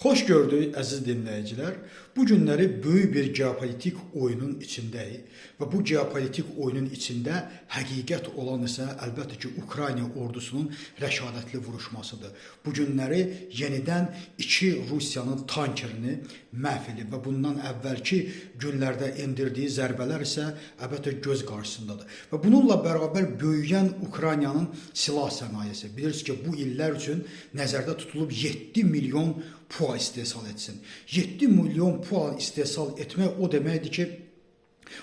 Hoş gördük əziz dinləyicilər. Bu günləri böyük bir geopolitik oyunun içindəyik və bu geopolitik oyunun içində həqiqət olan isə əlbəttə ki, Ukrayna ordusunun rəşadətli vuruşmasıdır. Bu günləri yenidən iki Rusiyanın tankerini məhv edib və bundan əvvəlki günlərdə endirdiyi zərbələr isə əlbəttə göz qarşısındadır. Və bununla bərabər böyüyən Ukraynanın silah sənayesi. Bilirsiniz ki, bu illər üçün nəzərdə tutulub 7 milyon PUA istehsal etsin. 7 milyon PUA istehsal etmək o deməkdir ki,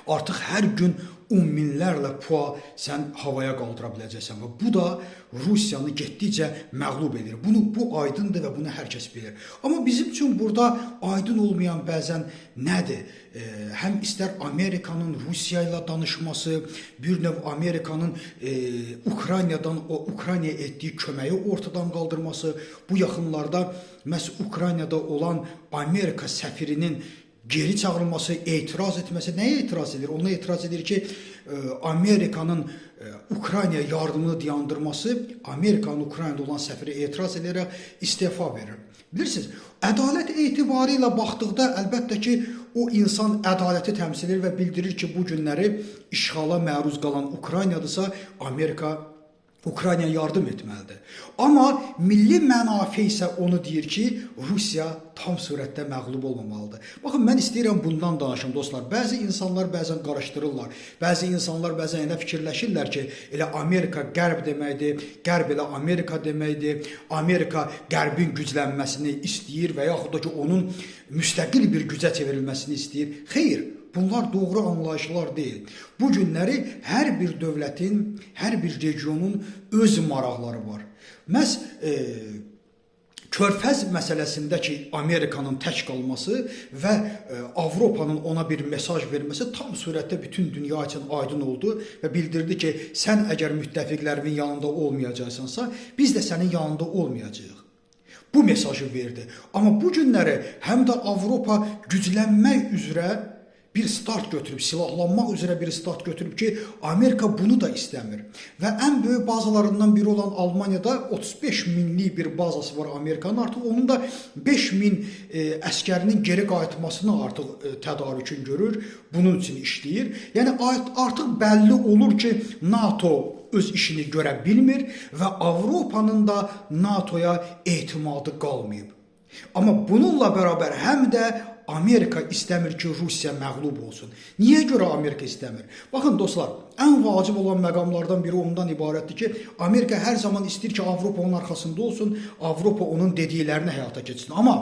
artıq hər gün 10 minlərlə PUA sən havaya qaldıra biləcəksən və bu da Rusiyanı getdikcə məğlub edir. Bu aydındır və bunu hər kəs bilir. Amma bizim üçün burada aydın olmayan bəzən nədir? Həm istər Amerikanın Rusiya ilə danışması, bir növ Amerikanın Ukraynaya etdiyi köməyi ortadan qaldırması, bu yaxınlarda məhz Ukraynada olan Amerika səfirinin geri çağırılması, etiraz etməsi. Nəyə etiraz edir? Ona etiraz edir ki, Amerikanın Ukraynaya yardımını dayandırması, Amerikanın Ukraynada olan səfiri etiraz edərək istefa verir. Bilirsiniz, ədalət etibarı ilə baxdıqda əlbəttə ki, o insan ədaləti təmsil edir və bildirir ki, bu günləri işğala məruz qalan Ukraynadırsa, Amerika Ukraynaya yardım etməlidir. Amma milli mənafe isə onu deyir ki, Rusiya tam surətdə məğlub olmamalıdır. Baxın, mən istəyirəm bundan danışım, dostlar. Bəzi insanlar bəzən qarışdırırlar. Bəzi insanlar bəzən elə fikirləşirlər ki, elə Amerika qərb deməkdir, qərb elə Amerika deməkdir. Amerika qərbin güclənməsini istəyir və yaxud da ki, onun müstəqil bir gücə çevrilməsini istəyir. Xeyr. Bunlar doğru anlayışlar deyil. Bu günləri hər bir dövlətin, hər bir regionun öz maraqları var. Məhz Körfəz məsələsində ki, Amerikanın tək qalması və Avropanın ona bir mesaj verməsi tam surətdə bütün dünya üçün aydın oldu və bildirdi ki, sən əgər müttəfiqlərinin yanında olmayacaqsansa, biz də sənin yanında olmayacağıq. Bu mesajı verdi. Amma bu günləri həm də Avropa güclənmək üzrə bir start götürüb, silahlanmaq üzrə bir start götürüb ki, Amerika bunu da istəmir. Və ən böyük bazalarından biri olan Almaniyada 35 minlik bir bazası var Amerikanın. Artıq onun da 5 min əskərinin geri qayıtmasını artıq tədarükün görür, bunun üçün işləyir. Yəni artıq bəlli olur ki, NATO öz işini görə bilmir və Avropanın da NATOya etimadı qalmayıb. Amma bununla bərabər həm də Amerika istəmir ki, Rusiya məğlub olsun. Niyə görə Amerika istəmir? Baxın dostlar, ən vacib olan məqamlardan biri ondan ibarətdir ki, Amerika hər zaman istəyir ki, Avropa onun arxasında olsun, Avropa onun dediklərini həyata keçsin. Amma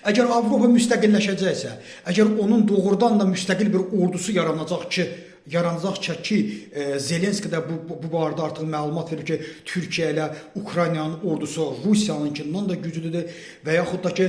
əgər Avropa müstəqilləşəcəksə, əgər onun doğrudan da müstəqil bir ordusu yaranacaq ki, Zelenski də bu barədə artıq məlumat verir ki, Türkiyə ilə Ukraynanın ordusu Rusiyanınkindən də güclüdür və yaxud da ki,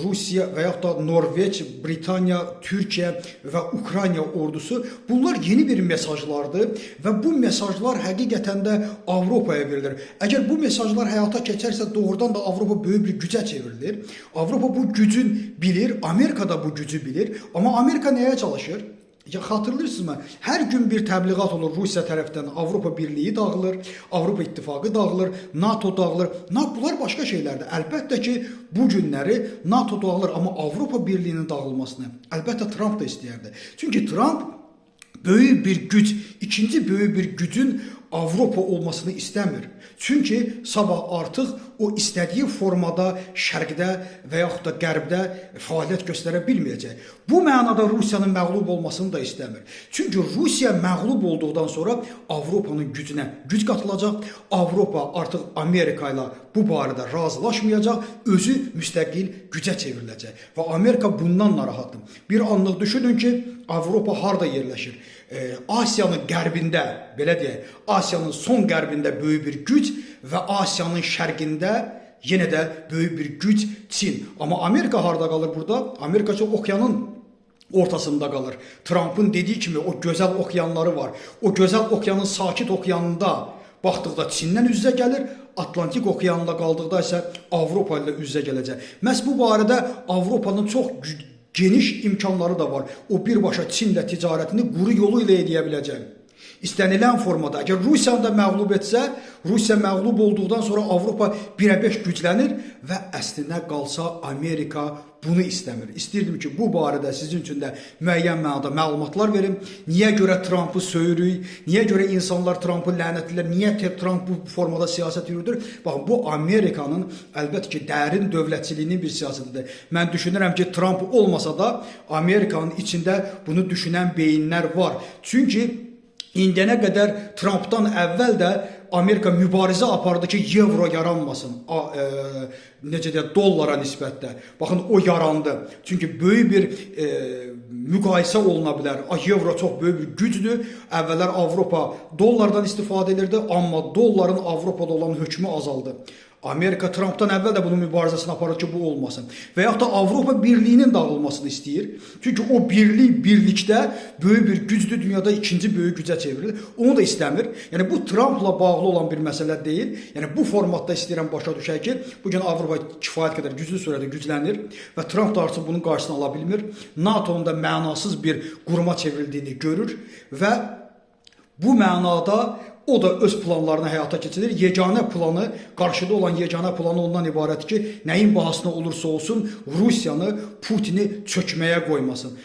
Rusiya və yaxud da Norveç, Britaniya, Türkiyə və Ukrayna ordusu bunlar yeni bir mesajlardır və bu mesajlar həqiqətən də Avropaya verilir. Əgər bu mesajlar həyata keçərsə, doğrudan da Avropa böyük bir gücə çevrilir. Avropa bu gücün bilir, Amerika da bu gücü bilir. Amma Amerika nəyə çalışır? Ya xatırlayırsınızmı? Hər gün bir təbliğat olur Rusiya tərəfdən, Avropa Birliyi dağılır, Avropa İttifaqı dağılır, NATO dağılır. Bunlar başqa şeylərdir. Əlbəttə ki, bu günləri NATO dağılır, amma Avropa Birliyinin dağılmasını əlbəttə Trump da istəyərdi. Çünki Trump böyük bir güc, ikinci böyük bir gücün Avropa olmasını istəmir. Çünki sabah artıq o istədiyi formada şərqdə və yaxud da qərbdə fəaliyyət göstərə bilməyəcək. Bu mənada Rusiyanın məğlub olmasını da istəmir. Çünki Rusiya məğlub olduqdan sonra Avropanın gücünə güc qatılacaq. Avropa artıq Amerika ilə bu barədə razılaşmayacaq, özü müstəqil gücə çevriləcək. Və Amerika bundan narahatdır. Bir anlıq düşünün ki, Avropa harda yerləşir? Asiyanın qərbində, belə deyək, Asiyanın son qərbində böyük bir güc və Asiyanın şərqində yenə də böyük bir güc Çin. Amma Amerika harda qalır burada? Amerika çox okeanın ortasında qalır. Trump'ın dediyi kimi o gözəl okeanları var. O gözəl okeanın sakit okeanında baxdıqda Çindən üz-üzə gəlir, Atlantik okeanında qaldıqda isə Avropa ilə üz-üzə gələcək. Məhz bu barədə Avropanın çox geniş imkanları da var. O birbaşa Çinlə ticarətini quru yolu ilə edə biləcək. İstənilən formada. Əgər Rusiyanı da məğlub etsə, Rusiya məğlub olduqdan sonra Avropa 1-ə 5 güclənir və əslinə qalsa Amerika bunu istəmir. İstəyirdim ki, bu barədə sizin üçün də müəyyən mənada məlumatlar verim. Niyə görə Trumpı söyürük? Niyə görə insanlar Trumpı lənətləyirlər? Niyə Trump bu formada siyasət yürüdür? Baxın, bu Amerikanın əlbəttə ki, dərin dövlətçiliyinin bir siyasətidir. Mən düşünürəm ki, Trump olmasa da Amerikanın içində bunu düşünən beyinlər var. Çünki İndiyənə qədər Trumpdan əvvəl də Amerika mübarizə apardı ki, evro yaranmasın. Necə deyək, dollara nisbətdə. Baxın, o yarandı. Çünki böyük bir müqayisə oluna bilər. Evro çox böyük bir gücdür. Əvvəllər Avropa dollardan istifadə edirdi, amma dolların Avropada olan hökmü azaldı. Amerika Trumpdan əvvəl də bunun mübarizəsini aparır ki, bu olmasın. Və yaxud da Avropa Birliyinin dağılmasını istəyir. Çünki o birlikdə böyük bir gücdür, dünyada ikinci böyük gücə çevrilir. Onu da istəmir. Yəni bu Trumpla bağlı olan bir məsələ deyil. Yəni bu formatda istəyirəm başa düşək ki, bugün Avropa kifayət qədər güclü sürətdə güclənir və Trump da artıq bunun qarşısını ala bilmir. NATO'nun da mənasız bir quruma çevrildiyini görür və bu mənada o da öz planlarını həyata keçirir. Yeganə planı, qarşıda olan yeganə planı ondan ibarət ki, nəyin bahasına olursa olsun Rusiyanı, Putini çökməyə qoymasın.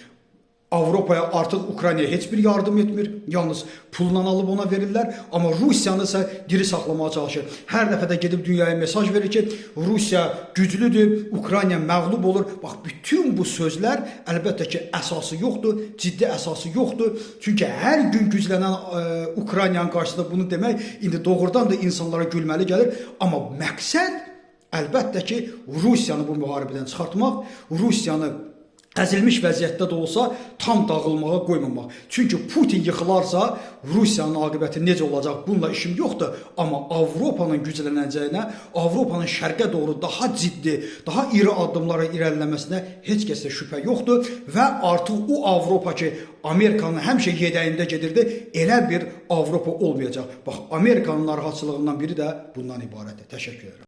Avropaya artıq Ukraynaya heç bir yardım etmir. Yalnız pulla alıb ona verirlər. Amma Rusiyanı isə diri saxlamağa çalışır. Hər dəfə də gedib dünyaya mesaj verir ki, Rusiya güclüdür, Ukrayna məğlub olur. Bax, bütün bu sözlər əlbəttə ki, əsası yoxdur, ciddi əsası yoxdur. Çünki hər gün güclənən Ukraynanın qarşısında bunu demək indi doğrudan da insanlara gülməli gəlir. Amma məqsəd əlbəttə ki, Rusiyanı bu müharibədən çıxartmaq, Rusiyanı əzilmiş vəziyyətdə də olsa tam dağılmağa qoymamaq. Çünki Putin yıxılarsa Rusiyanın aqibəti necə olacaq? Bununla işim yoxdur. Amma Avropanın güclənəcəyinə, Avropanın şərqə doğru daha ciddi, daha iri addımlara irəliləməsinə heç kəsdə şübhə yoxdur. Və artıq o Avropa ki, Amerikanın həmişə yedəyində gedirdi, elə bir Avropa olmayacaq. Bax, Amerikanın narahatçılığından biri də bundan ibarətdir. Təşəkkür edirəm.